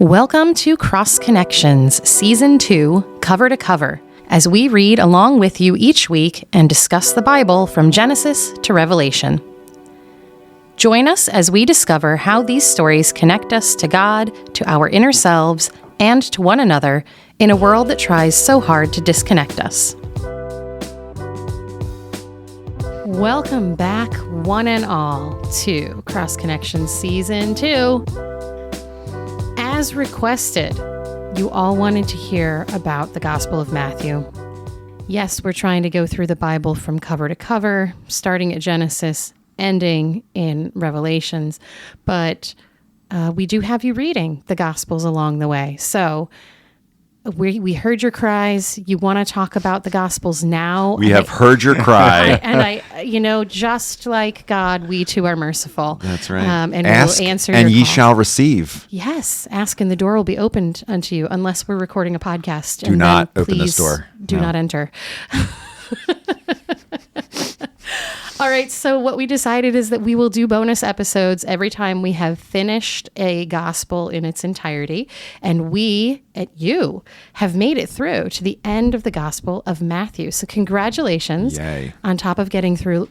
Welcome to Cross Connections, Season 2, Cover to Cover, as we read along with you each week and discuss the Bible from Genesis to Revelation. Join us as we discover how these stories connect us to God, to our inner selves, and to one another in a world that tries so hard to disconnect us. Welcome back, one and all, to Cross Connections Season 2. As requested, you all wanted to hear about the Gospel of Matthew. Yes, we're trying to go through the Bible from cover to cover, starting at Genesis, ending in Revelations, but we do have you reading the Gospels along the way. So we heard your cries. You want to talk about the Gospels now. We have heard your cry. Just like God, we too are merciful. That's right. And ask, we'll answer and your ye call. shall receive. Yes, ask and the door will be opened unto you, unless we're recording a podcast. Do not open this door. Do not enter. All right, so what we decided is that we will do bonus episodes every time we have finished a gospel in its entirety, and you have made it through to the end of the Gospel of Matthew. So congratulations. Yay. On top of getting through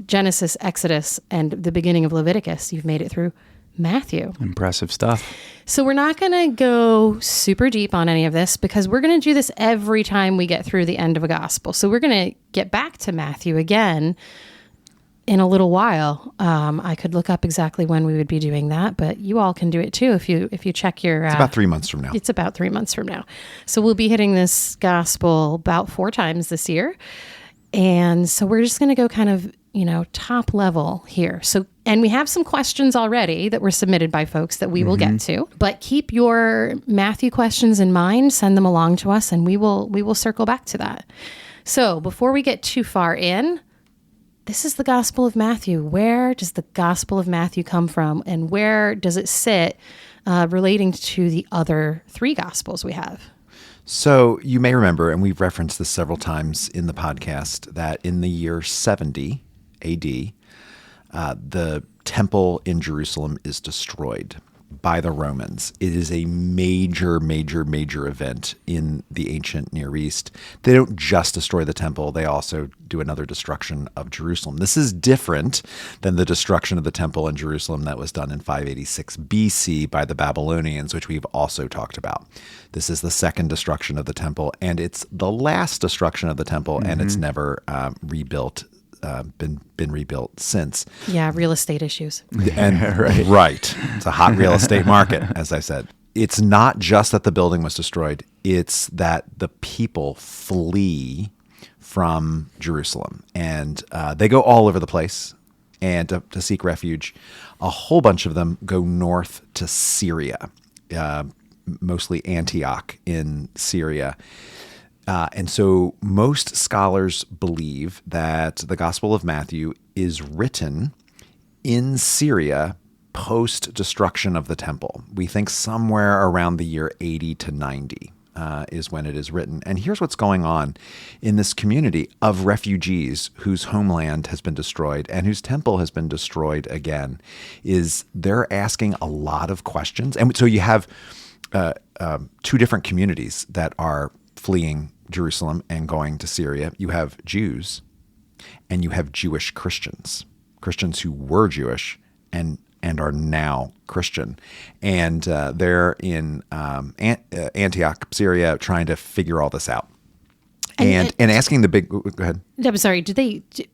Genesis, Exodus, and the beginning of Leviticus, you've made it through Matthew. Impressive stuff. So we're not going to go super deep on any of this because we're going to do this every time we get through the end of a gospel. So we're going to get back to Matthew again in a little while. I could look up exactly when we would be doing that, but you all can do it too if you check your... It's about 3 months from now. It's about 3 months from now. So we'll be hitting this gospel about 4 times this year. And so we're just going to go kind of, top level here. So, and we have some questions already that were submitted by folks that we will get to, but keep your Matthew questions in mind, send them along to us, and we will circle back to that. So before we get too far in, this is the Gospel of Matthew. Where does the Gospel of Matthew come from, and where does it sit relating to the other 3 Gospels we have? So you may remember, and we've referenced this several times in the podcast, that in the year 70 AD, the temple in Jerusalem is destroyed by the Romans. It is a major, major, major event in the ancient Near East. They don't just destroy the temple, they also do another destruction of Jerusalem. This is different than the destruction of the temple in Jerusalem that was done in 586 BC by the Babylonians, which we've also talked about. This is the second destruction of the temple, and it's the last destruction of the temple, and it's never rebuilt. Been rebuilt since. Yeah, real estate issues. And right. It's a hot real estate market, as I said. It's not just that the building was destroyed, it's that the people flee from Jerusalem. And they go all over the place and to seek refuge. A whole bunch of them go north to Syria, mostly Antioch in Syria. And so most scholars believe that the Gospel of Matthew is written in Syria post-destruction of the temple. We think somewhere around the year 80 to 90 is when it is written. And here's what's going on in this community of refugees whose homeland has been destroyed and whose temple has been destroyed again, is they're asking a lot of questions. And so you have 2 different communities that are fleeing Jerusalem and going to Syria. You have Jews and you have Jewish Christians who were Jewish and are now Christian. And they're in Antioch, Syria, trying to figure all this out. And asking the big... Go ahead. I'm sorry.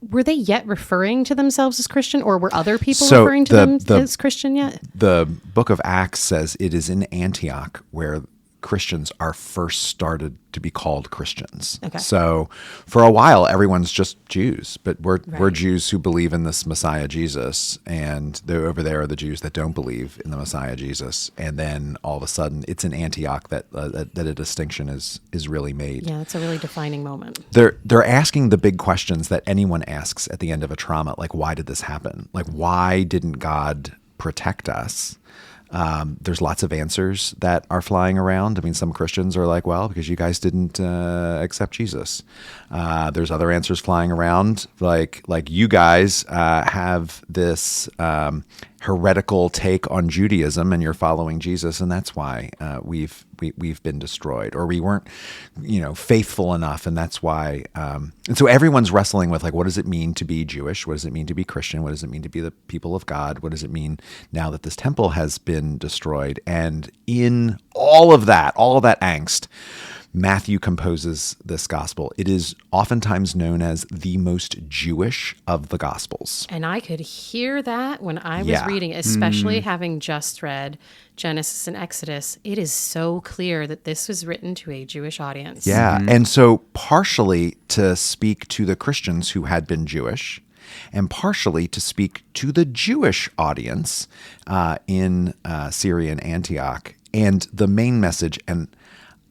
Were they yet referring to themselves as Christian, or were other people referring to them as Christian yet? The book of Acts says it is in Antioch where Christians are first started to be called Christians. Okay. So for a while, everyone's just Jews, but we're Jews who believe in this Messiah Jesus, and over there are the Jews that don't believe in the Messiah Jesus. And then all of a sudden, it's in Antioch that a distinction is really made. Yeah, it's a really defining moment. They're asking the big questions that anyone asks at the end of a trauma, like why did this happen? Like why didn't God protect us? There's lots of answers that are flying around. I mean, some Christians are like, well, because you guys didn't accept Jesus. There's other answers flying around, like you guys have this heretical take on Judaism, and you're following Jesus, and that's why we've been destroyed, or we weren't, faithful enough, and that's why. And so everyone's wrestling with, like, what does it mean to be Jewish? What does it mean to be Christian? What does it mean to be the people of God? What does it mean now that this temple has been destroyed? And in all of that angst, Matthew composes this gospel. It is oftentimes known as the most Jewish of the gospels. And I could hear that when I was reading, especially having just read Genesis and Exodus. It is so clear that this was written to a Jewish audience. Yeah. And so partially to speak to the Christians who had been Jewish, and partially to speak to the Jewish audience in Syria and Antioch. And the main message, and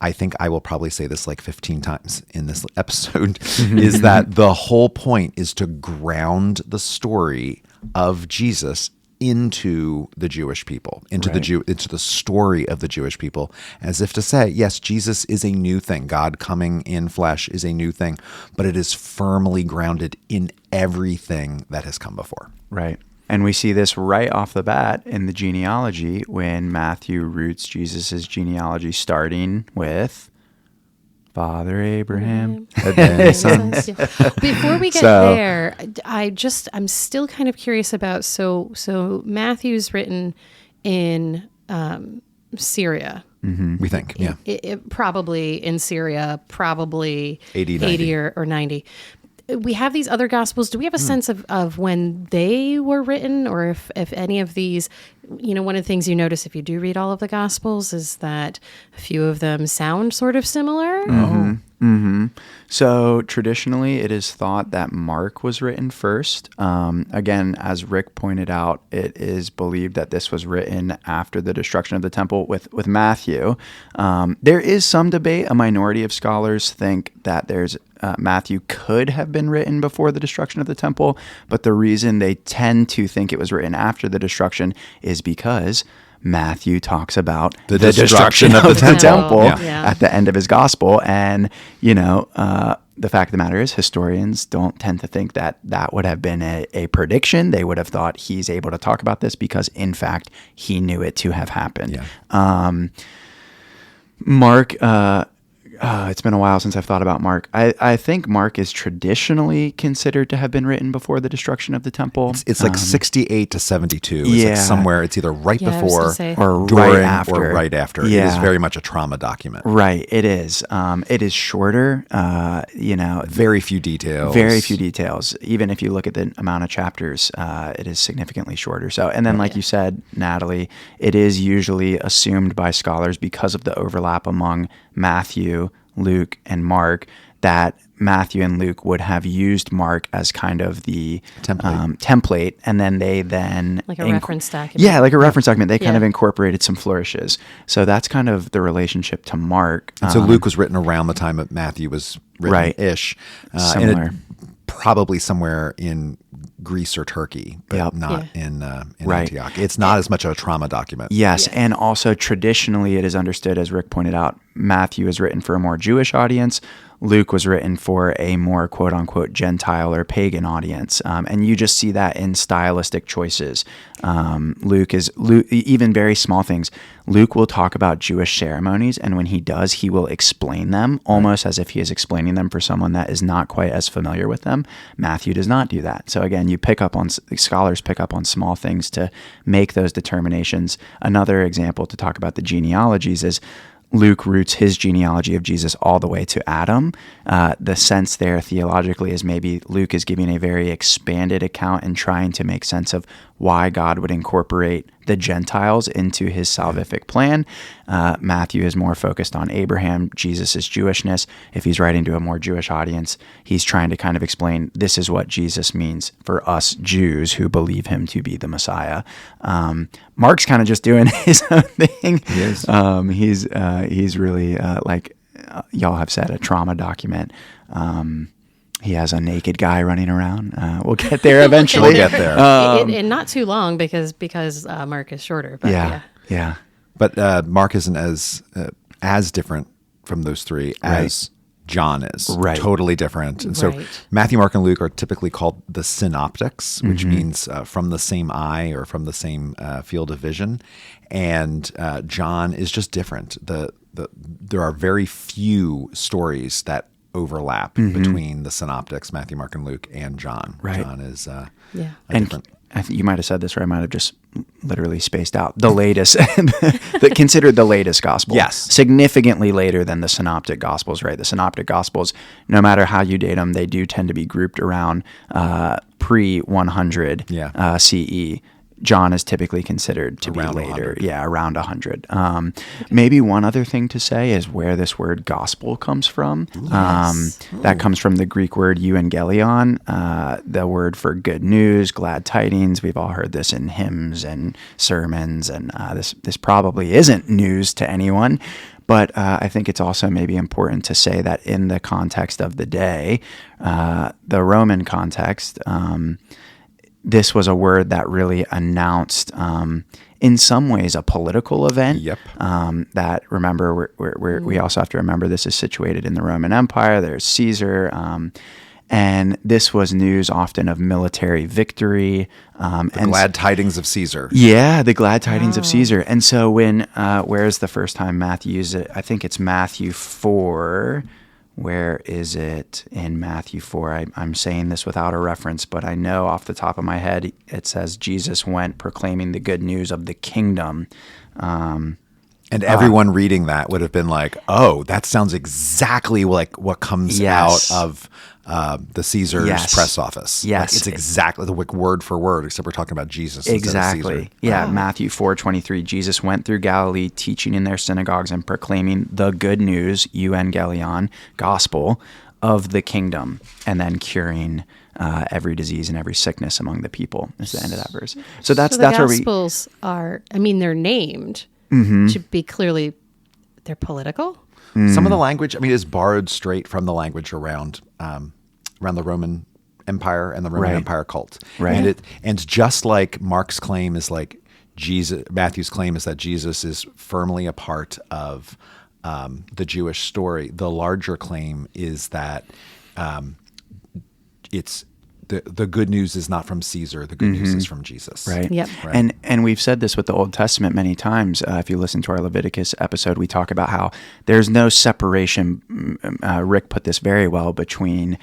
I think I will probably say this like 15 times in this episode, is that the whole point is to ground the story of Jesus into the Jewish people, into the story of the Jewish people, as if to say, yes, Jesus is a new thing. God coming in flesh is a new thing, but it is firmly grounded in everything that has come before. Right. And we see this right off the bat in the genealogy when Matthew roots Jesus' genealogy starting with Father Abraham. Sons. Before we get there, I'm still kind of curious about, so Matthew's written in Syria. Mm-hmm. We think, yeah. It probably in Syria, probably 80 or 90. We have these other gospels. Do we have a sense of when they were written, or if any of these, one of the things you notice if you do read all of the gospels is that a few of them sound sort of similar? So traditionally, it is thought that Mark was written first. Again, as Rick pointed out, it is believed that this was written after the destruction of the temple with Matthew. There is some debate. A minority of scholars think that Matthew could have been written before the destruction of the temple, but the reason they tend to think it was written after the destruction is because Matthew talks about the destruction of the temple at the end of his gospel. And, the fact of the matter is historians don't tend to think that would have been a prediction. They would have thought he's able to talk about this because, in fact, he knew it to have happened. Yeah. Mark... it's been a while since I've thought about Mark. I think Mark is traditionally considered to have been written before the destruction of the temple. It's like 68 to 72. It's like somewhere. It's either right before or during right after. Or right after. Yeah. It is very much a trauma document. Right. It is. It is shorter. Very few details. Very few details. Even if you look at the amount of chapters, it is significantly shorter. So, and then, like you said, Natalie, it is usually assumed by scholars because of the overlap among Matthew, Luke, and Mark that Matthew and Luke would have used Mark as kind of the template, and then they like a reference document. Yeah, like a reference document. They kind of incorporated some flourishes. So that's kind of the relationship to Mark. And so Luke was written around the time that Matthew was written-ish. Similar. Probably somewhere in Greece or Turkey, but not in Antioch. It's not as much of a trauma document. Yes, and also traditionally it is understood, as Rick pointed out, Matthew is written for a more Jewish audience. Luke was written for a more quote-unquote Gentile or pagan audience. And you just see that in stylistic choices. Luke, even very small things. Luke will talk about Jewish ceremonies, and when he does, he will explain them almost as if he is explaining them for someone that is not quite as familiar with them. Matthew does not do that. So again, scholars pick up on small things to make those determinations. Another example to talk about the genealogies is Luke roots his genealogy of Jesus all the way to Adam. The sense there theologically is maybe Luke is giving a very expanded account and trying to make sense of why God would incorporate the Gentiles into his salvific plan. Matthew is more focused on Abraham, Jesus' Jewishness. If he's writing to a more Jewish audience, he's trying to kind of explain this is what Jesus means for us Jews who believe him to be the Messiah. Mark's kind of just doing his own thing. He is. He's really, like y'all have said, a trauma document. He has a naked guy running around. We'll get there eventually. We'll get there. And not too long because Mark is shorter. But yeah. But Mark isn't as different from those three as John is. Right. Totally different. And so Right. Matthew, Mark, and Luke are typically called the synoptics, which means from the same eye or from the same field of vision. And John is just different. There are very few stories that overlap between the synoptics, Matthew, Mark, and Luke, and John. Right. John is a And different. I think you might have said this, or I might have just literally spaced out. The latest, considered the latest gospel. Yes. Significantly later than the synoptic gospels, right? The synoptic gospels, no matter how you date them, they do tend to be grouped around pre-100 CE. John is typically considered to Around be later. 100. Yeah, around 100. Maybe one other thing to say is where this word gospel comes from. That comes from the Greek word euangelion, the word for good news, glad tidings. We've all heard this in hymns and sermons, and this probably isn't news to anyone. But I think it's also maybe important to say that in the context of the day, the Roman context, this was a word that really announced, in some ways, a political event. Yep. That, remember, we also have to remember this is situated in the Roman Empire. There's Caesar. And this was news often of military victory. The glad tidings of Caesar. Yeah, the glad tidings of Caesar. And so where's the first time Matthew used it? I think it's Matthew 4. Where is it in Matthew 4? I'm saying this without a reference, but I know off the top of my head, it says Jesus went proclaiming the good news of the kingdom. And everyone reading that would have been like, oh, that sounds exactly like what comes out of the Caesar's press office. Yes. Like, it's exactly the word for word, except we're talking about Jesus Exactly. instead of Caesar. Yeah, Matthew 4:23. Jesus went through Galilee, teaching in their synagogues and proclaiming the good news, euangelion, gospel, of the kingdom, and then curing every disease and every sickness among the people. Is the end of that verse. So that's the where we. Gospels are, they're named to be clearly, they're political. Some of the language, is borrowed straight from the language around the Roman Empire and the Roman Empire cult. Right. And just like Mark's claim is like Matthew's claim is that Jesus is firmly a part of the Jewish story. The larger claim is that it's the good news is not from Caesar. The good news is from Jesus. Right. Yep. Right. And we've said this with the Old Testament many times. If you listen to our Leviticus episode, we talk about how there's no separation. Rick put this very well between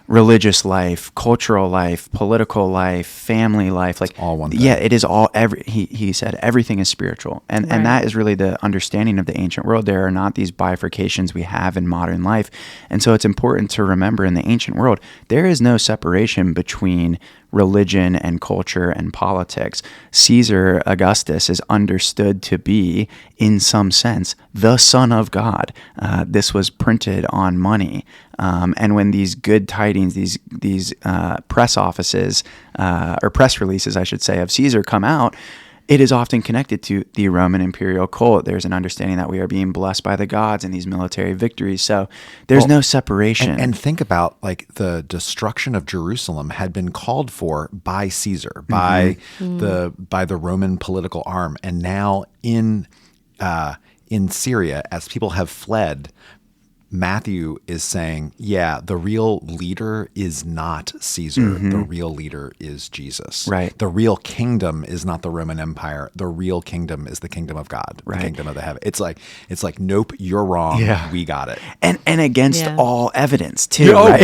religious life, cultural life, political life, family life, like all one thing. Yeah, it is all he said everything is spiritual. And that is really the understanding of the ancient world. There are not these bifurcations we have in modern life. And so it's important to remember in the ancient world, there is no separation between religion and culture and politics. Caesar Augustus is understood to be, in some sense, the Son of God. This was printed on money. And when these good tidings, these press offices, or press releases, I should say, of Caesar come out, it is often connected to the Roman imperial cult. There's an understanding that we are being blessed by the gods in these military victories. So there's no separation. And think about like the destruction of Jerusalem had been called for by Caesar, by the Roman political arm, and now in Syria, as people have fled, Matthew is saying, the real leader is not Caesar. The real leader is Jesus. Right. The real kingdom is not the Roman Empire. The real kingdom is the kingdom of God, the kingdom of the heaven. It's like, nope, you're wrong. Yeah. We got it. And against all evidence too. Oh, right?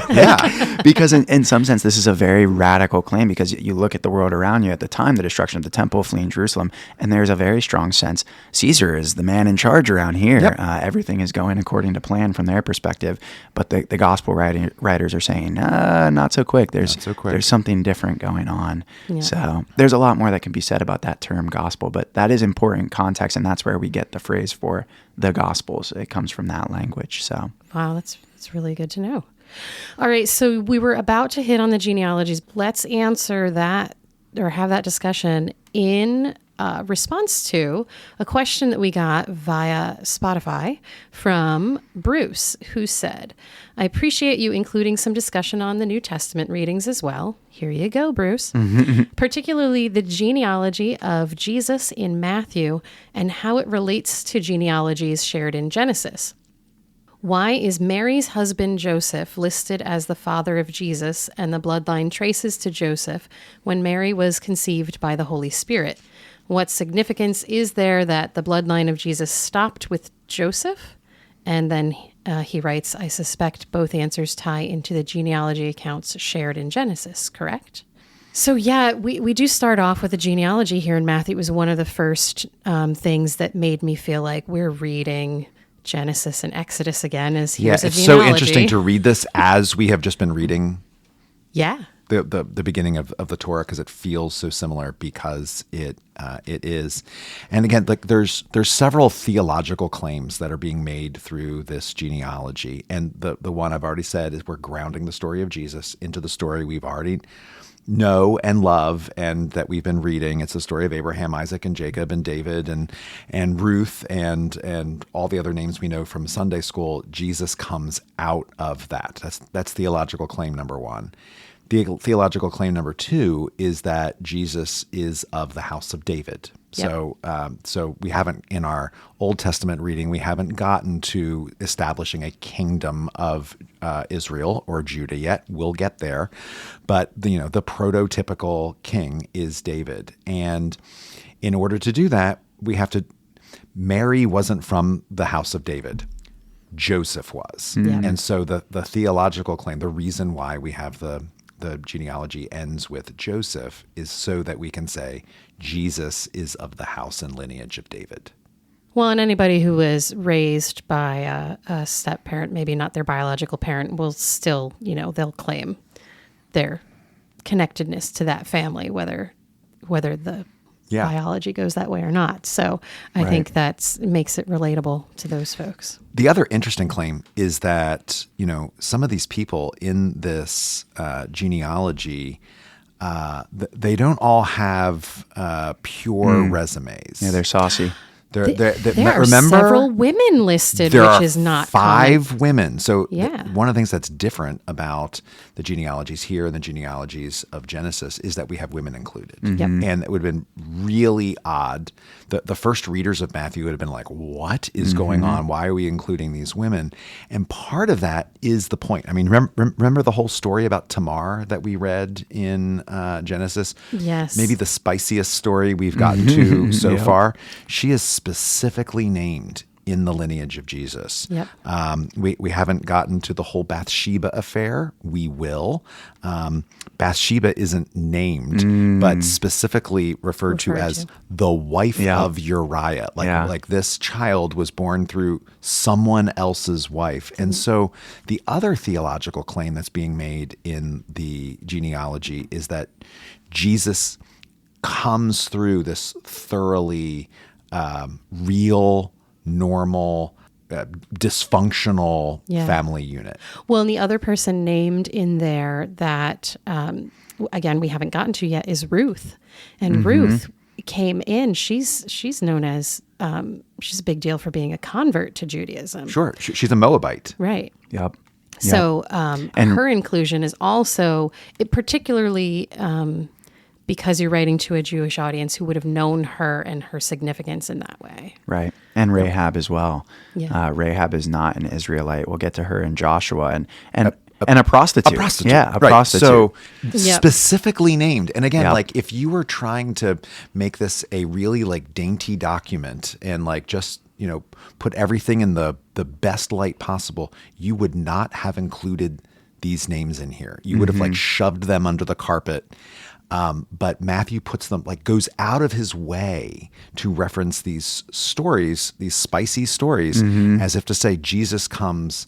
yeah. Because in some sense, this is a very radical claim, because you look at the world around you at the time, the destruction of the temple, fleeing Jerusalem, and there's a very strong sense Caesar is the man in charge around here. Yep. Everything is going according to plan from their perspective, but the gospel writers are saying, not so quick. There's something different going on. Yeah. So there's a lot more that can be said about that term gospel, but that is important context, and that's where we get the phrase for the gospels. It comes from that language. So wow, that's really good to know. All right, so we were about to hit on the genealogies. Let's answer that or have that discussion in response to a question that we got via Spotify from Bruce, who said, I appreciate you including some discussion on the New Testament readings as well. Here you go, Bruce. Particularly the genealogy of Jesus in Matthew and how it relates to genealogies shared in Genesis. Why is Mary's husband Joseph listed as the father of Jesus and the bloodline traces to Joseph when Mary was conceived by the Holy Spirit? What significance is there that the bloodline of Jesus stopped with Joseph? And then he writes, I suspect both answers tie into the genealogy accounts shared in Genesis, correct? So yeah, we do start off with the genealogy here in Matthew. It was one of the first things that made me feel like we're reading Genesis and Exodus again, as here's a it's genealogy. so interesting to read this as we have just been reading Yeah. the beginning of the Torah, because it feels so similar, because it is. And again, like there's several theological claims that are being made through this genealogy. And the one I've already said is we're grounding the story of Jesus into the story we've already know and love and that we've been reading. It's the story of Abraham, Isaac, and Jacob, and David, and Ruth, and all the other names we know from Sunday school. Jesus comes out of that. That's theological claim number one. The theological claim number two is that Jesus is of the house of David. Yep. So we haven't, in our Old Testament reading, we haven't gotten to establishing a kingdom of Israel or Judah yet. We'll get there, but the prototypical king is David, and in order to do that, we have to. Mary wasn't from the house of David. Joseph was, and so the theological claim, the reason why we have the genealogy ends with Joseph, is so that we can say Jesus is of the house and lineage of David. Well, and anybody who was raised by a step parent, maybe not their biological parent, will still, they'll claim their connectedness to that family, whether the biology goes that way or not. So I think that makes it relatable to those folks. The other interesting claim is that, some of these people in this genealogy, they don't all have pure resumes. Yeah, they're saucy. There are several women listed, there which are is not 5 common. women. So Yeah. one of the things that's different about the genealogies here and the genealogies of Genesis is that we have women included. Yep. And it would have been really odd. The first readers of Matthew would have been like, what is going on? Why are we including these women? And part of that is the point. I mean, remember the whole story about Tamar that we read in Genesis? Yes. Maybe the spiciest story we've gotten to so far. She is specifically named in the lineage of Jesus. Yep. We haven't gotten to the whole Bathsheba affair. We will. Bathsheba isn't named, but specifically referred to as the wife of Uriah. Like this child was born through someone else's wife. And so the other theological claim that's being made in the genealogy is that Jesus comes through this thoroughly real, normal, dysfunctional family unit. Well, and the other person named in there that, again, we haven't gotten to yet is Ruth. And Ruth came in. She's known as, she's a big deal for being a convert to Judaism. Sure. She's a Moabite. Right. Yep. So her inclusion is also, particularly because you're writing to a Jewish audience who would have known her and her significance in that way. Right. And Rahab as well. Yeah. Rahab is not an Israelite. We'll get to her in Joshua and a prostitute. A prostitute. Yeah, a right. prostitute. So specifically named. And again, Yep. like if you were trying to make this a really like dainty document and like just, put everything in the best light possible, you would not have included these names in here. You would have like shoved them under the carpet. But Matthew puts them, goes out of his way to reference these stories, these spicy stories, as if to say Jesus comes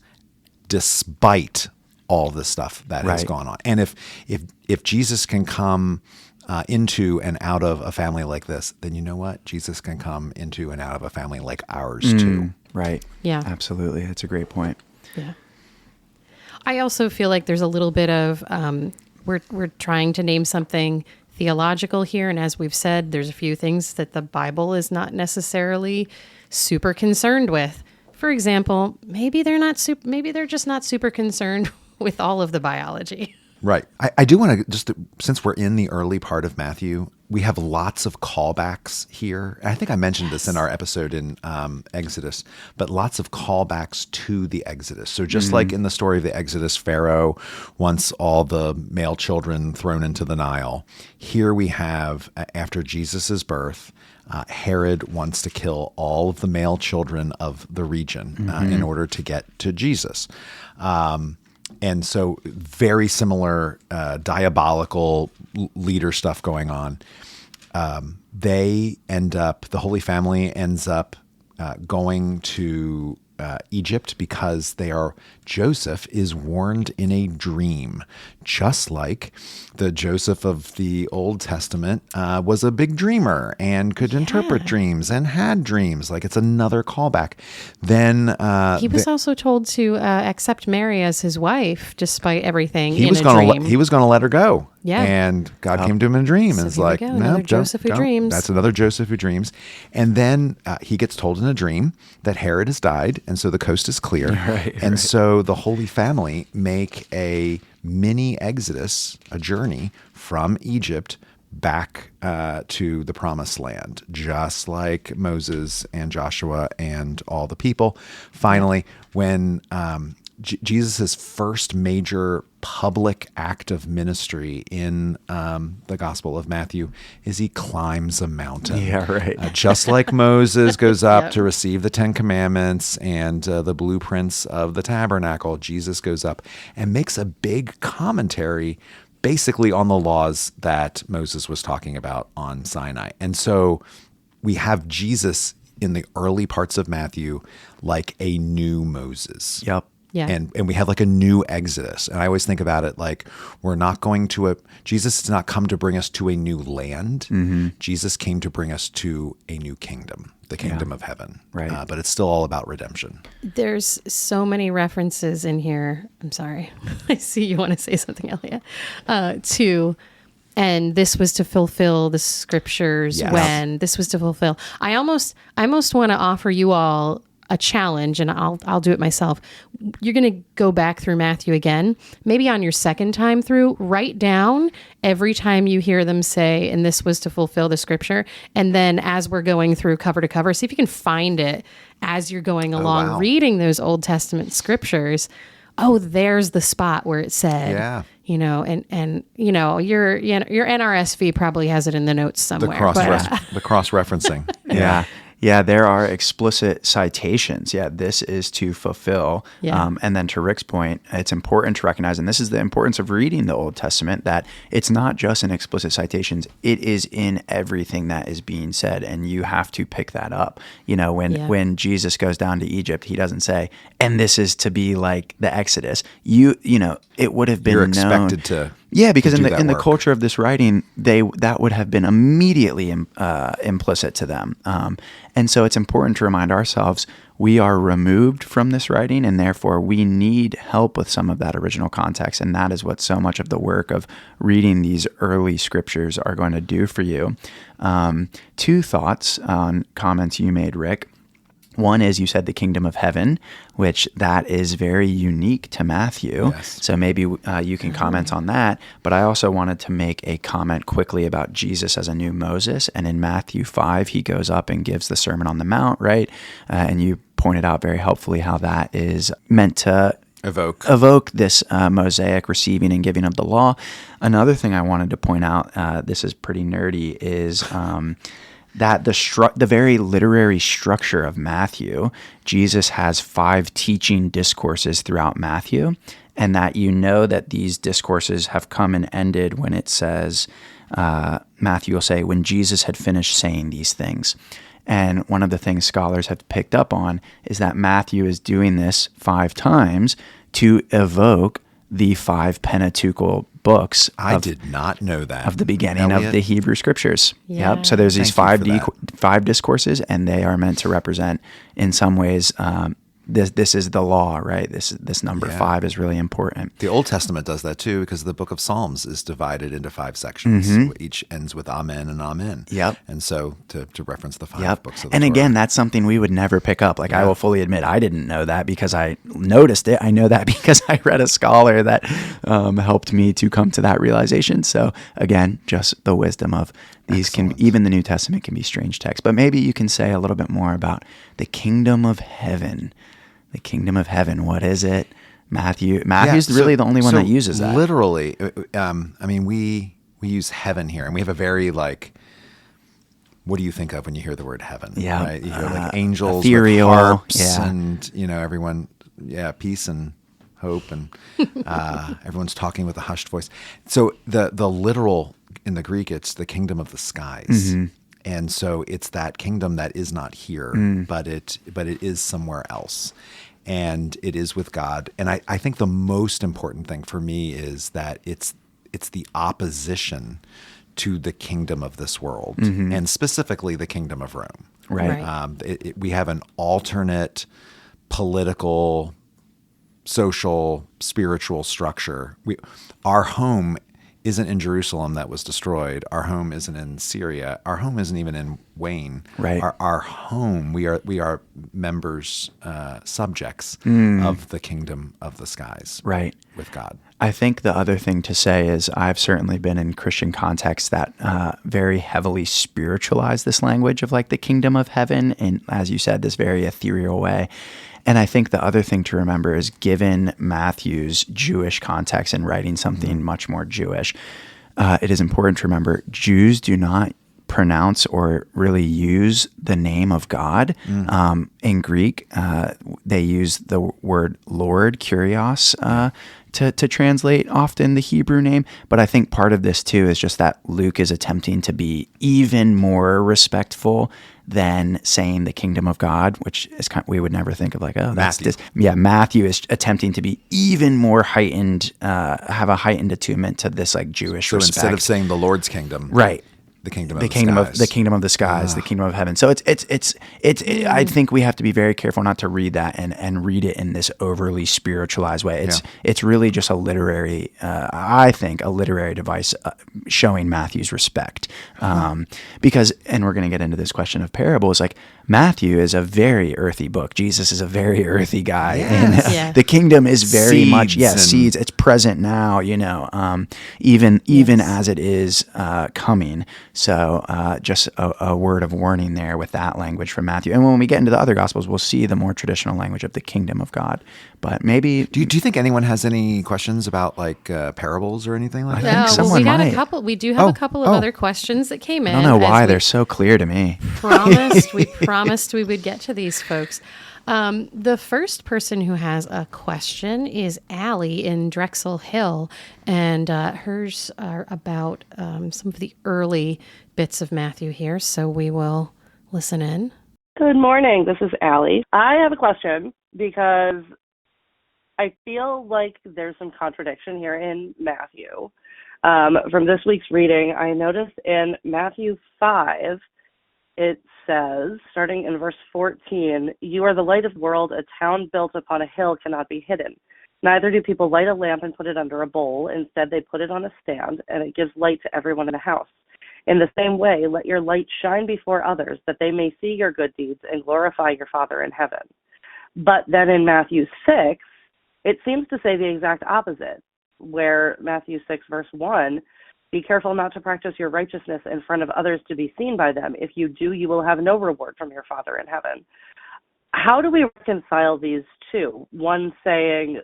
despite all the stuff that has gone on. And if Jesus can come into and out of a family like this, then you know what? Jesus can come into and out of a family like ours too. Right. Yeah. Absolutely. That's a great point. Yeah. I also feel like there's a little bit of, we're trying to name something theological here. And as we've said, there's a few things that the Bible is not necessarily super concerned with. For example, maybe they're just not super concerned with all of the biology. Right. I do want to since we're in the early part of Matthew, we have lots of callbacks here. I think I mentioned this in our episode in Exodus, but lots of callbacks to the Exodus. So just like in the story of the Exodus, Pharaoh wants all the male children thrown into the Nile. Here we have, after Jesus's birth, Herod wants to kill all of the male children of the region in order to get to Jesus. And so very similar diabolical leader stuff going on. The Holy Family ends up going to Egypt because Joseph is warned in a dream, just like the Joseph of the Old Testament was a big dreamer and could interpret dreams and had dreams. Like, it's another callback. Then he was also told to accept Mary as his wife, despite everything. He was going to let her go. Yeah. And God came to him in a dream and was like, no, Joseph who dreams. That's another Joseph who dreams. And then he gets told in a dream that Herod has died, and so the coast is clear. And so the Holy Family make a mini exodus, a journey from Egypt back to the Promised Land, just like Moses and Joshua and all the people. Finally, when Jesus' first major public act of ministry in the Gospel of Matthew is he climbs a mountain. Yeah, right. Just like Moses goes up to receive the 10 Commandments and the blueprints of the tabernacle, Jesus goes up and makes a big commentary basically on the laws that Moses was talking about on Sinai. And so we have Jesus in the early parts of Matthew like a new Moses. Yep. Yeah. And we have like a new Exodus. And I always think about it like Jesus did not come to bring us to a new land. Jesus came to bring us to a new kingdom, the kingdom of heaven. Right. But it's still all about redemption. There's so many references in here. I'm sorry. I see you want to say something, Elliot. And this was to fulfill the scriptures when this was to fulfill. I almost want to offer you all a challenge, and I'll do it myself. You're going to go back through Matthew again, maybe on your second time through, write down every time you hear them say, and this was to fulfill the scripture. And then as we're going through cover to cover, see if you can find it as you're going along, reading those Old Testament scriptures. Oh, there's the spot where it said, and your NRSV probably has it in the notes somewhere. The cross-referencing. Yeah, there are explicit citations. Yeah, this is to fulfill. Yeah. And then to Rick's point, it's important to recognize, and this is the importance of reading the Old Testament, that it's not just in explicit citations. It is in everything that is being said, and you have to pick that up. When Jesus goes down to Egypt, he doesn't say, and this is to be like the Exodus. It would have been You're known. expected to. Yeah, because in the work. culture of this writing, that would have been immediately implicit to them. And so it's important to remind ourselves we are removed from this writing, and therefore we need help with some of that original context. And that is what so much of the work of reading these early scriptures are going to do for you. 2 thoughts on comments you made, Rick. One is, you said the kingdom of heaven, which that is very unique to Matthew. Yes. So maybe you can comment on that. But I also wanted to make a comment quickly about Jesus as a new Moses. And in Matthew 5, he goes up and gives the Sermon on the Mount, right? And you pointed out very helpfully how that is meant to evoke this Mosaic receiving and giving of the law. Another thing I wanted to point out, this is pretty nerdy, is that the very literary structure of Matthew, Jesus has 5 teaching discourses throughout Matthew, and that that these discourses have come and ended when it says, Matthew will say, when Jesus had finished saying these things. And one of the things scholars have picked up on is that Matthew is doing this 5 times to evoke the 5 Pentateuchal books. I did not know that. Of the beginning Elliot. of the Hebrew Scriptures. Yeah. Yep. So there's these Thank you 5 discourses, and they are meant to represent, in some ways, this is the law, right? This number 5 is really important. The Old Testament does that too, because the book of Psalms is divided into 5 sections. Each ends with amen and amen. Yep. And so to reference the 5 books of the And Torah. again, that's something we would never pick up. Like I will fully admit, I didn't know that because I noticed it. I know that because I read a scholar that helped me to come to that realization. So again, just the wisdom of these even the New Testament can be strange texts. But maybe you can say a little bit more about the kingdom of heaven. The kingdom of heaven. What is it? Matthew's really the only one that uses that. Literally, I mean, we use heaven here, and we have a very what do you think of when you hear the word heaven? Yeah. Right? You hear like angels ethereal, with harps yeah. and, everyone, peace and hope, and everyone's talking with a hushed voice. So the literal, in the Greek, it's the kingdom of the skies. And so it's that kingdom that is not here, but it is somewhere else. And it is with God. And I think the most important thing for me is that it's the opposition to the kingdom of this world, and specifically the kingdom of Rome. Right. We have an alternate political, social, spiritual structure. Our home isn't in Jerusalem that was destroyed. Our home isn't in Syria. Our home isn't even in Wayne. Right. Our home, we are members, subjects of the kingdom of the skies. Right. With God. I think the other thing to say is I've certainly been in Christian contexts that very heavily spiritualize this language of like the kingdom of heaven, and as you said, this very ethereal way. And I think the other thing to remember is, given Matthew's Jewish context and writing something much more Jewish, it is important to remember Jews do not pronounce or really use the name of God. In Greek, they use the word Lord, Kyrios, to translate often the Hebrew name. But I think part of this too is just that Luke is attempting to be even more respectful than saying the kingdom of God, which is we would never think of like, oh, that's Matthew. Matthew is attempting to be even more heightened, have a heightened attunement to this like Jewish respect. Instead of saying the Lord's kingdom, right? The kingdom of the the kingdom skies. of the kingdom of the skies, the kingdom of heaven. So it's I think we have to be very careful not to read that and read it in this overly spiritualized way. It's really just a literary, I think, a literary device showing Matthew's respect. Because, and we're going to get into this question of parables, like Matthew is a very earthy book. Jesus is a very earthy guy. Yes. And the kingdom is very much, seeds. It's present now, even as it is coming. So just a word of warning there with that language from Matthew. And when we get into the other Gospels, we'll see the more traditional language of the kingdom of God. But maybe... Do you think anyone has any questions about like parables or anything like that? I think someone we got might. a couple. We do have a couple of other questions that came in. I don't know why they're so clear to me. We promised we would get to these folks. The first person who has a question is Allie in Drexel Hill, and hers are about some of the early bits of Matthew here, so we will listen in. Good morning. This is Allie. I have a question because I feel like there's some contradiction here in Matthew. From this week's reading, I noticed in Matthew 5, it says, starting in verse 14, "You are the light of the world. A town built upon a hill cannot be hidden. Neither do people light a lamp and put it under a bowl. Instead, they put it on a stand, and it gives light to everyone in the house. In the same way, let your light shine before others, that they may see your good deeds and glorify your Father in heaven." But then in Matthew 6, it seems to say the exact opposite, where Matthew 6, verse 1, "Be careful not to practice your righteousness in front of others to be seen by them. If you do, you will have no reward from your Father in heaven." How do we reconcile these two? One saying,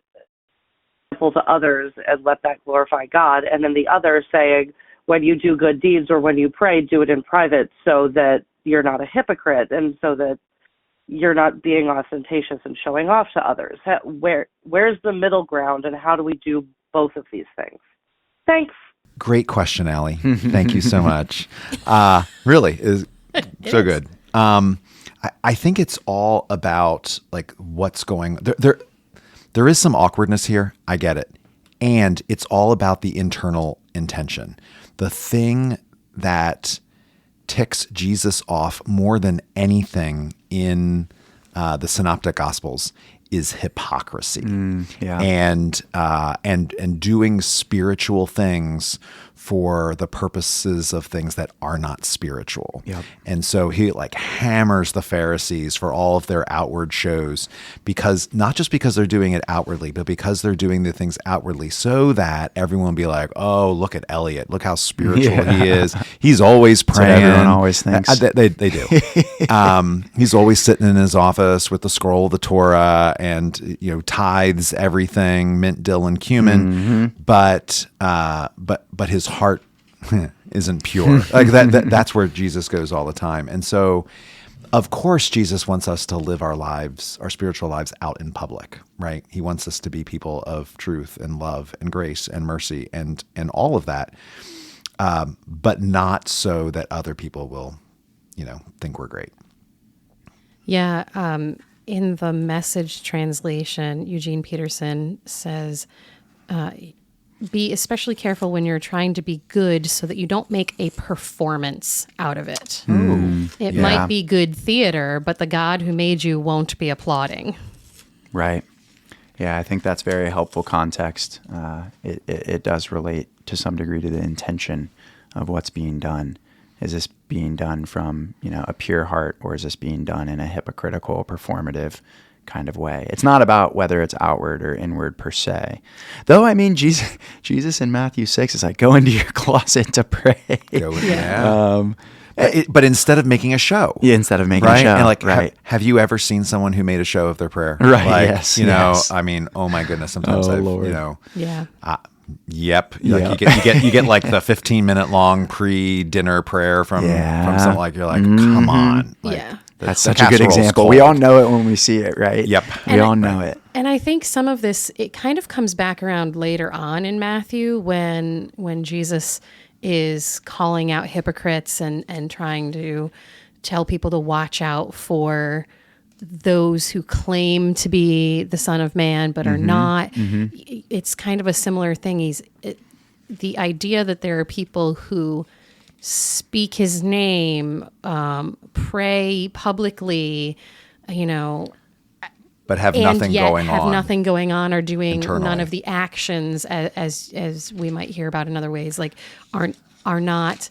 "Careful to others and let that glorify God," and then the other saying, when you do good deeds or when you pray, do it in private so that you're not a hypocrite and so that you're not being ostentatious and showing off to others. Where's the middle ground, and how do we do both of these things? Thanks. Great question, Allie. Thank you so much. Really, is so good. I think it's all about like what's going there is some awkwardness here. I get it. And it's all about the internal intention. The thing that ticks Jesus off more than anything in the Synoptic Gospels is hypocrisy, yeah. and doing spiritual things for the purposes of things that are not spiritual. Yep. And so he like hammers the Pharisees for all of their outward shows, because not just because they're doing it outwardly, but because they're doing the things outwardly so that everyone will be like, oh, look at Elliot, look how spiritual he is. He's always praying. That's what everyone always thinks. They do. He's always sitting in his office with the scroll of the Torah and, tithes everything, mint, dill, and cumin, but his heart isn't pure. Like that's where Jesus goes all the time. And so, of course, Jesus wants us to live our lives, our spiritual lives, out in public, right? He wants us to be people of truth and love and grace and mercy and all of that, but not so that other people will, think we're great. Yeah. In the Message translation, Eugene Peterson says, be especially careful when you're trying to be good so that you don't make a performance out of it. It might be good theater, but the God who made you won't be applauding. Right. Yeah, I think that's very helpful context. It does relate to some degree to the intention of what's being done. Is this being done from, a pure heart, or is this being done in a hypocritical, performative kind of way? It's not about whether it's outward or inward per se. Though, I mean, Jesus in Matthew 6 is like, go into your closet to pray. But instead of making a show. Yeah, instead of making a show. And like, right. Have you ever seen someone who made a show of their prayer? Right, like, yes. I mean, oh my goodness, sometimes Lord. Yeah. Yep. Like you get like the 15-minute long pre-dinner prayer from something like, you're like, come on. Like, Yeah. That's such a good example. We all know it when we see it, right? Yep. We all know it. And I think some of this, it kind of comes back around later on in Matthew when Jesus is calling out hypocrites and trying to tell people to watch out for those who claim to be the Son of Man but are not. It's kind of a similar thing. The idea that there are people who speak his name, pray publicly, but have nothing going on. Have nothing going on, or doing internally. None of the actions as we might hear about in other ways, like are not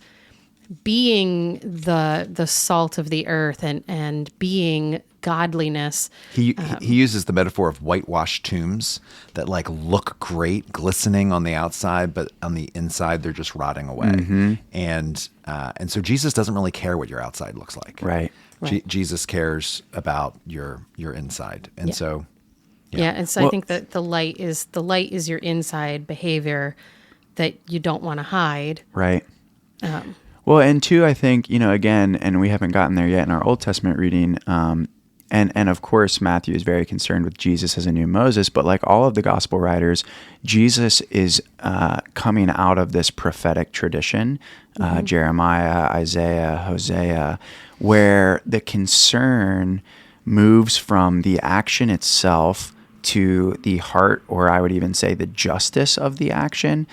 being the salt of the earth and being godliness. He uses the metaphor of whitewashed tombs that like look great, glistening on the outside, but on the inside they're just rotting away. And so Jesus doesn't really care what your outside looks like. Right. Jesus cares about your inside, and so. Yeah, and so I think that the light is your inside behavior that you don't want to hide. Right. Well, and two, I think, again, and we haven't gotten there yet in our Old Testament reading, and of course, Matthew is very concerned with Jesus as a new Moses, but like all of the gospel writers, Jesus is coming out of this prophetic tradition, Jeremiah, Isaiah, Hosea, where the concern moves from the action itself to the heart, or I would even say the justice of the action.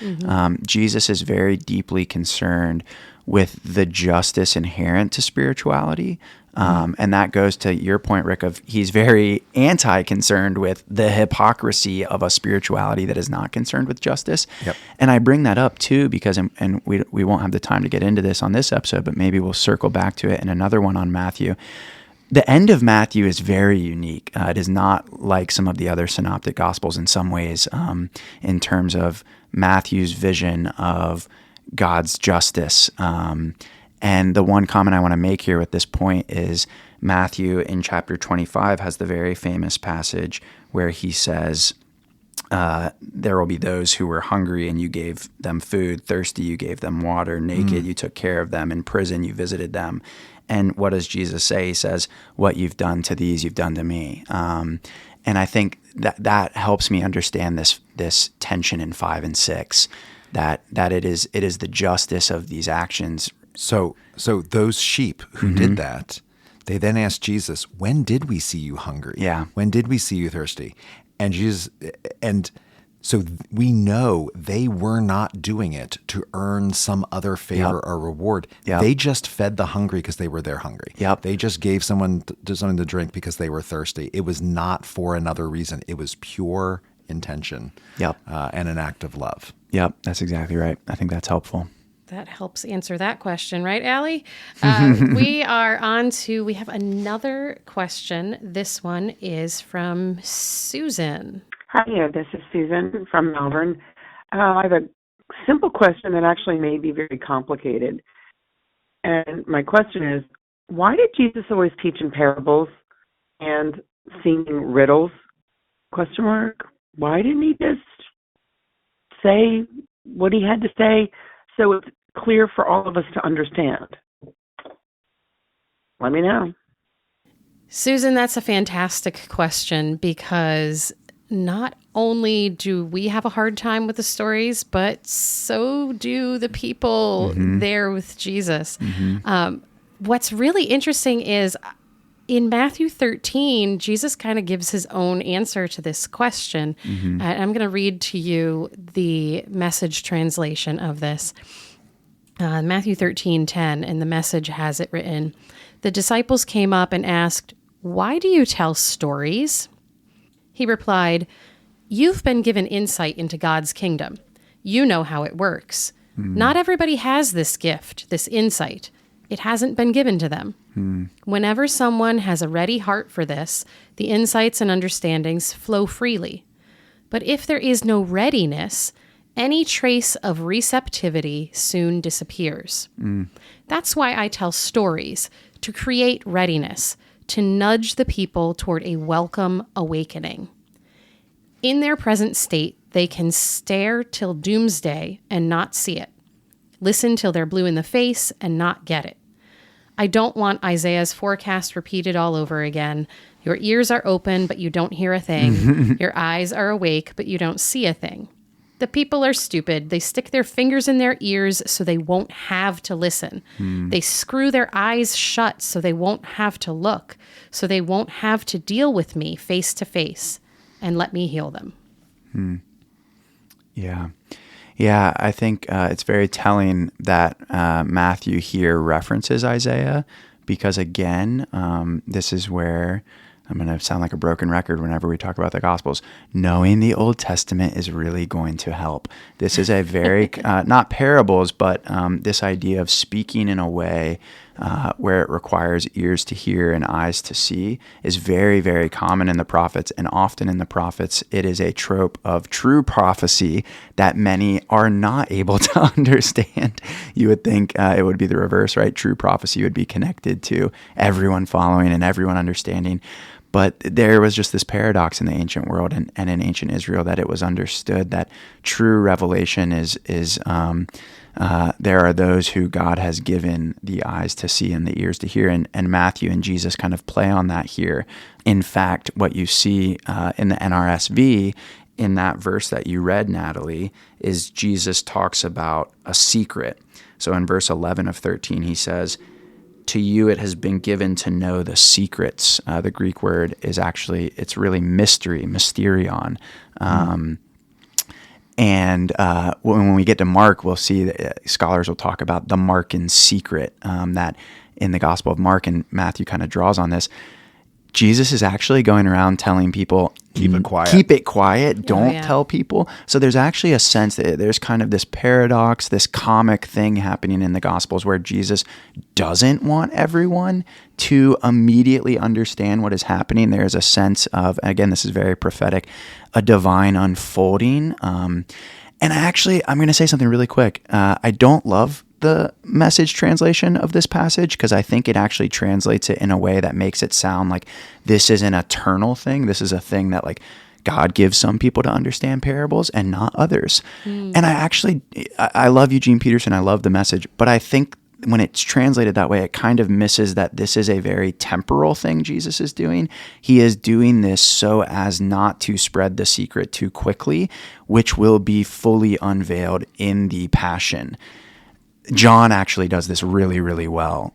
Jesus is very deeply concerned with the justice inherent to spirituality. And that goes to your point, Rick, of he's very anti-concerned with the hypocrisy of a spirituality that is not concerned with justice. Yep. And I bring that up too because, and we won't have the time to get into this on this episode, but maybe we'll circle back to it in another one on Matthew. The end of Matthew is very unique. It is not like some of the other synoptic gospels in some ways, in terms of Matthew's vision of God's justice. And the one comment I want to make here with this point is Matthew in chapter 25 has the very famous passage where he says, there will be those who were hungry and you gave them food, thirsty you gave them water, naked you took care of them, in prison you visited them. And what does Jesus say? He says, what you've done to these, you've done to me. And I think that helps me understand this tension in 5 and 6, that it is the justice of these actions. So those sheep who did that, they then asked Jesus, when did we see you hungry? Yeah. When did we see you thirsty? And Jesus, and So we know they were not doing it to earn some other favor or reward. Yep. They just fed the hungry because they were there hungry. Yep. They just gave someone something to drink because they were thirsty. It was not for another reason. It was pure intention and an act of love. Yep, that's exactly right. I think that's helpful. That helps answer that question, right, Allie? We have another question. This one is from Susan. Hi, this is Susan from Melbourne. I have a simple question that actually may be very complicated. And my question is, why did Jesus always teach in parables and seeming riddles? Question mark. Why didn't he just say what he had to say so it's clear for all of us to understand? Let me know. Susan, that's a fantastic question, because not only do we have a hard time with the stories, but so do the people there with Jesus. What's really interesting is in Matthew 13, Jesus kind of gives his own answer to this question. I'm going to read to you the Message translation of this. Matthew 13:10, and the Message has it written, "The disciples came up and asked, 'Why do you tell stories?' He replied, 'You've been given insight into God's kingdom. You know how it works. Not everybody has this gift, this insight. It hasn't been given to them. Whenever someone has a ready heart for this, the insights and understandings flow freely. But if there is no readiness, any trace of receptivity soon disappears. That's why I tell stories, to create readiness, to nudge the people toward a welcome awakening. In their present state, they can stare till doomsday and not see it. Listen till they're blue in the face and not get it. I don't want Isaiah's forecast repeated all over again. Your ears are open, but you don't hear a thing. Your eyes are awake, but you don't see a thing. The people are stupid. They stick their fingers in their ears so they won't have to listen. They screw their eyes shut so they won't have to look, so they won't have to deal with me face to face, and let me heal them." Yeah, I think it's very telling that Matthew here references Isaiah, because again, this is where I'm going to sound like a broken record whenever we talk about the Gospels. Knowing the Old Testament is really going to help. This is a very, not parables, but this idea of speaking in a way where it requires ears to hear and eyes to see is very, very common in the prophets. And often in the prophets, it is a trope of true prophecy that many are not able to understand. You would think it would be the reverse, right? True prophecy would be connected to everyone following and everyone understanding. But there was just this paradox in the ancient world and in ancient Israel, that it was understood that true revelation is there are those who God has given the eyes to see and the ears to hear. And Matthew and Jesus kind of play on that here. In fact, what you see in the NRSV, in that verse that you read, Natalie, is Jesus talks about a secret. So in verse 11 of 13, he says, "To you it has been given to know the secrets." The Greek word is actually, it's really mystery, mysterion. And when we get to Mark, we'll see that scholars will talk about the Markan secret, that in the Gospel of Mark, and Matthew kind of draws on this. Jesus is actually going around telling people, Keep it quiet. Keep it quiet. Don't tell people. So there's actually a sense that there's kind of this paradox, this comic thing happening in the Gospels where Jesus doesn't want everyone to immediately understand what is happening. There's a sense of, again, this is very prophetic, a divine unfolding. And I'm going to say something really quick. I don't love the Message translation of this passage, because I think it actually translates it in a way that makes it sound like this is an eternal thing. This is a thing that like God gives some people to understand parables and not others. And I love Eugene Peterson. I love the Message, but I think when it's translated that way, it kind of misses that this is a very temporal thing Jesus is doing. He is doing this so as not to spread the secret too quickly, which will be fully unveiled in the Passion. John actually does this really, really well.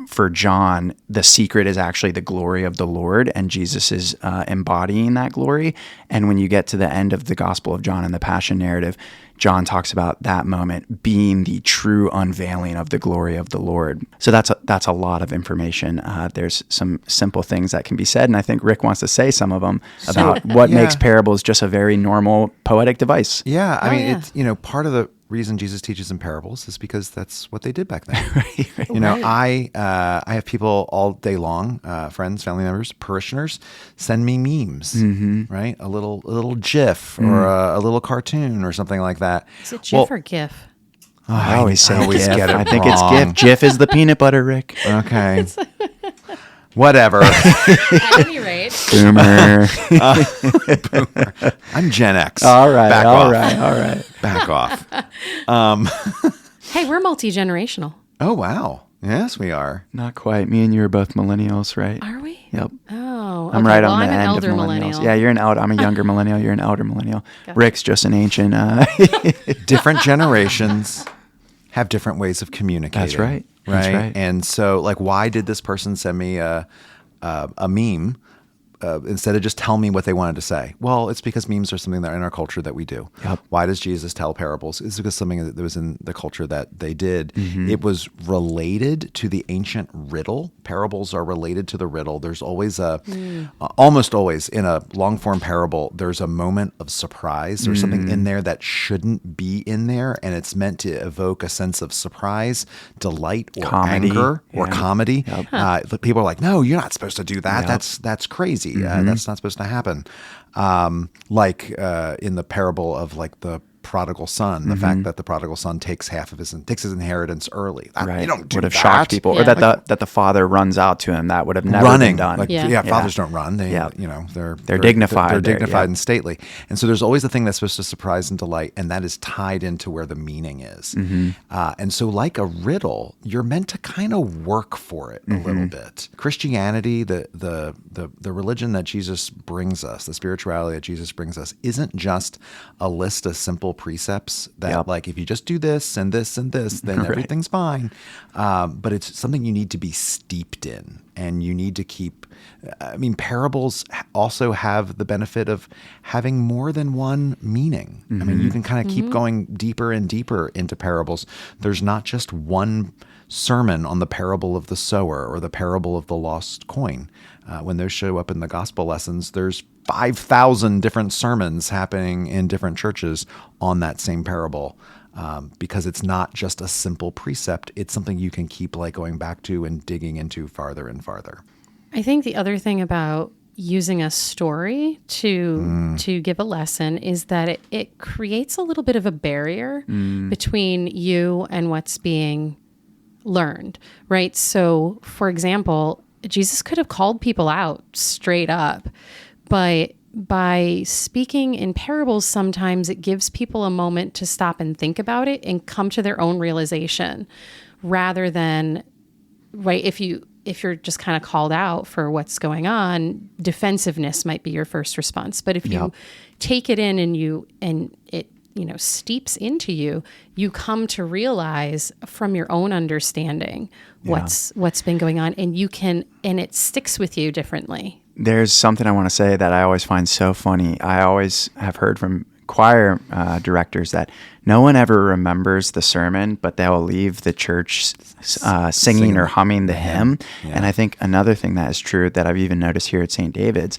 For John, the secret is actually the glory of the Lord, and Jesus is embodying that glory. And when you get to the end of the Gospel of John and the Passion narrative, John talks about that moment being the true unveiling of the glory of the Lord. So that's a lot of information. There's some simple things that can be said, and I think Rick wants to say some of them about what makes parables just a very normal poetic device. Yeah, I mean, it's, part of the reason Jesus teaches in parables is because that's what they did back then. Right. I have people all day long, friends, family members, parishioners, send me memes, right? A little GIF or a little cartoon or something like that. Is it GIF or GIF? Oh, I always say GIF. Get it I think wrong. it's GIF. GIF is the peanut butter, Rick. Okay. Whatever. At any rate. Boomer. Boomer. I'm Gen X. All right. Back all off. right. All right. Back off. Hey, we're multi-generational. Oh, wow. Yes, we are. Not quite. Me and you are both millennials, right? Are we? Yep. Oh, I'm right on the I'm an end elder of millennials. millennial. Yeah, you're an elder. I'm a younger millennial. You're an elder millennial. Rick's just an ancient. Different generations have different ways of communicating. That's right. Right. That's right. And so, like, why did this person send me a meme instead of just tell me what they wanted to say? Well, it's because memes are something that are in our culture that we do. Yep. Why does Jesus tell parables? It's because something that was in the culture that they did. It was related to the ancient riddle. Parables are related to the riddle. There's always almost always in a long form parable, there's a moment of surprise. There's something in there that shouldn't be in there, and it's meant to evoke a sense of surprise, delight, or anger or comedy. Yep. People are like, no, you're not supposed to do that. Yep. That's crazy. That's not supposed to happen. Like in the parable of like the prodigal son, the fact that the prodigal son takes his inheritance early. Right. You don't do would have that. shocked people, or that the father runs out to him. That would have never been done. Like, fathers don't run. They, they're dignified. They're dignified and stately. And so there's always a thing that's supposed to surprise and delight, and that is tied into where the meaning is. And so, like a riddle, you're meant to kind of work for it a little bit. Christianity, the religion that Jesus brings us, the spirituality that Jesus brings us, isn't just a list of simple precepts that like, if you just do this and this and this, then everything's fine. But it's something you need to be steeped in, and you need to keep. I mean, parables also have the benefit of having more than one meaning. I mean, you can kind of keep going deeper and deeper into parables. There's not just one sermon on the parable of the sower or the parable of the lost coin. When those show up in the gospel lessons, there's 5,000 different sermons happening in different churches on that same parable, because it's not just a simple precept. It's something you can keep like going back to and digging into farther and farther. I think the other thing about using a story to give a lesson is that it creates a little bit of a barrier between you and what's being learned, right? So, for example, Jesus could have called people out straight up, but by speaking in parables, sometimes it gives people a moment to stop and think about it and come to their own realization, rather than, right, if you're just kind of called out for what's going on, defensiveness might be your first response. But if you take it in and it steeps into you, you come to realize from your own understanding what's been going on, and it sticks with you differently. There's something I want to say that I always find so funny. I always have heard from choir directors that no one ever remembers the sermon, but they'll leave the church singing or humming the hymn. Yeah. And I think another thing that is true that I've even noticed here at St. David's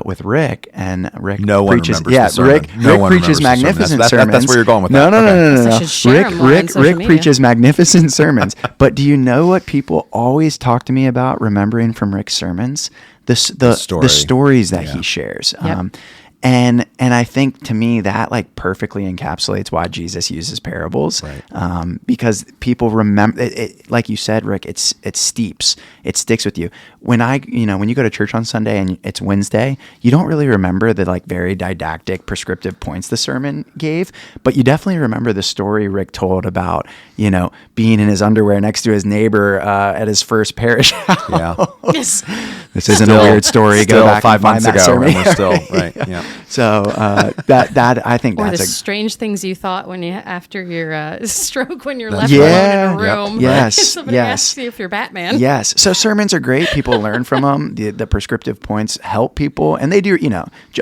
with Rick, and Rick no one preaches. Remembers the sermon. Rick preaches magnificent sermons. That's where you're going with that. No. Rick preaches magnificent sermons. But do you know what people always talk to me about remembering from Rick's sermons? The stories that he shares. Yep. And I think, to me, that like perfectly encapsulates why Jesus uses parables, right. Because people remember it, like you said, Rick. It steeps, it sticks with you. When you go to church on Sunday and it's Wednesday, you don't really remember the like very didactic, prescriptive points the sermon gave, but you definitely remember the story Rick told about being in his underwear next to his neighbor at his first parish house. Yeah. This isn't a weird story. Go back 5 and find months that ago, sermon. and we're still right. Yeah. So that I think Or that's the a strange things you thought when you after your stroke when you're left Yeah. alone in a room. Yes. Somebody asks you if you're Batman. Yes. So sermons are great. People learn from them. The prescriptive points help people. And they do,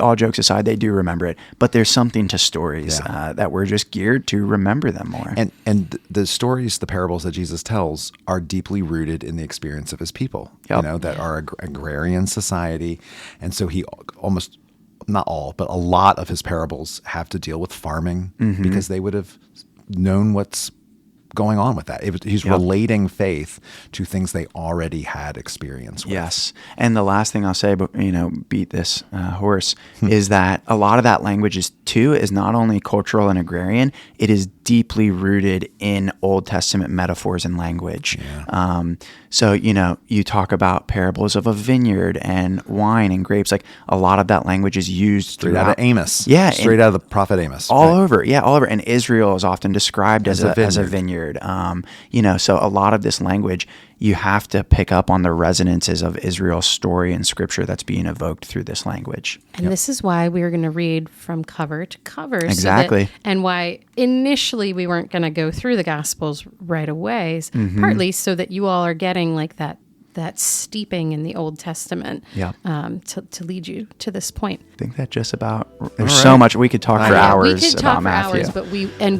all jokes aside, they do remember it. But there's something to stories that we're just geared to remember them more. And the stories, the parables that Jesus tells are deeply rooted in the experience of his people, Yep. that are agrarian society. And so he almost, not all, but a lot of his parables have to deal with farming because they would have known what's going on with that. He's relating faith to things they already had experience with. Yes. And the last thing I'll say, but beat this horse, is that a lot of that language is not only cultural and agrarian, it is deeply rooted in Old Testament metaphors and language. Yeah. So, you talk about parables of a vineyard and wine and grapes. Like a lot of that language is used Straight out of Amos. Yeah. Straight out of the prophet Amos. All over. Yeah, all over. And Israel is often described as a vineyard. So a lot of this language, you have to pick up on the resonances of Israel's story and scripture that's being evoked through this language. And this is why we were going to read from cover to cover. Exactly. And why initially we weren't going to go through the Gospels right away, partly so that you all are getting like that steeping in the Old Testament to lead you to this point. I think that just about, there's so much, we could talk for hours we could talk about for Matthew. hours, but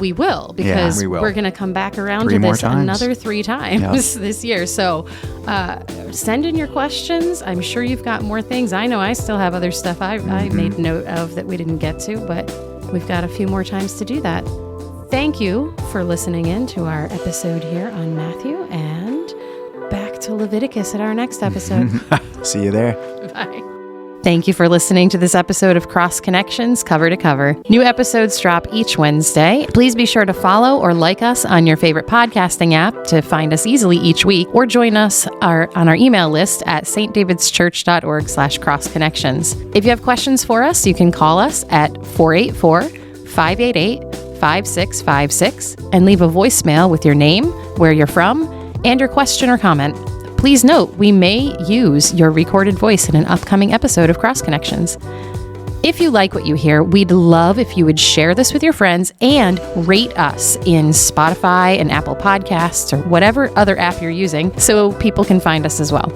we will, because we're going to come back around to this another 3 times this year. So send in your questions. I'm sure you've got more things. I know I still have other stuff I made note of that we didn't get to, but we've got a few more times to do that. Thank you for listening in to our episode here on Matthew, and back to Leviticus at our next episode. See you there. Bye. Thank you for listening to this episode of Cross Connections Cover to Cover. New episodes drop each Wednesday. Please be sure to follow or like us on your favorite podcasting app to find us easily each week, or join us on our email list at stdavidschurch.org/crossconnections. If you have questions for us, you can call us at 484-588-5656 and leave a voicemail with your name, where you're from, and your question or comment. Please note, we may use your recorded voice in an upcoming episode of Cross Connections. If you like what you hear, we'd love if you would share this with your friends and rate us in Spotify and Apple Podcasts or whatever other app you're using so people can find us as well.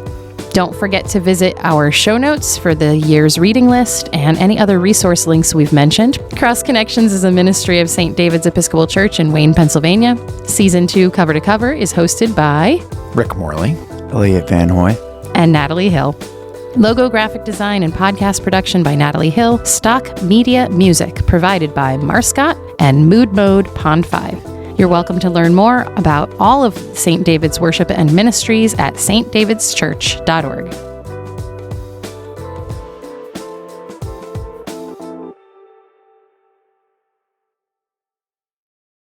Don't forget to visit our show notes for the year's reading list and any other resource links we've mentioned. Cross Connections is a ministry of St. David's Episcopal Church in Wayne, Pennsylvania. Season 2 Cover to Cover is hosted by Rick Morley, Elliot VanHoy, and Natalee Hill. Logo, graphic design, and podcast production by Natalee Hill. Stock media music provided by Marscott and MoodMode Pond 5. You're welcome to learn more about all of St. David's worship and ministries at stdavidschurch.org.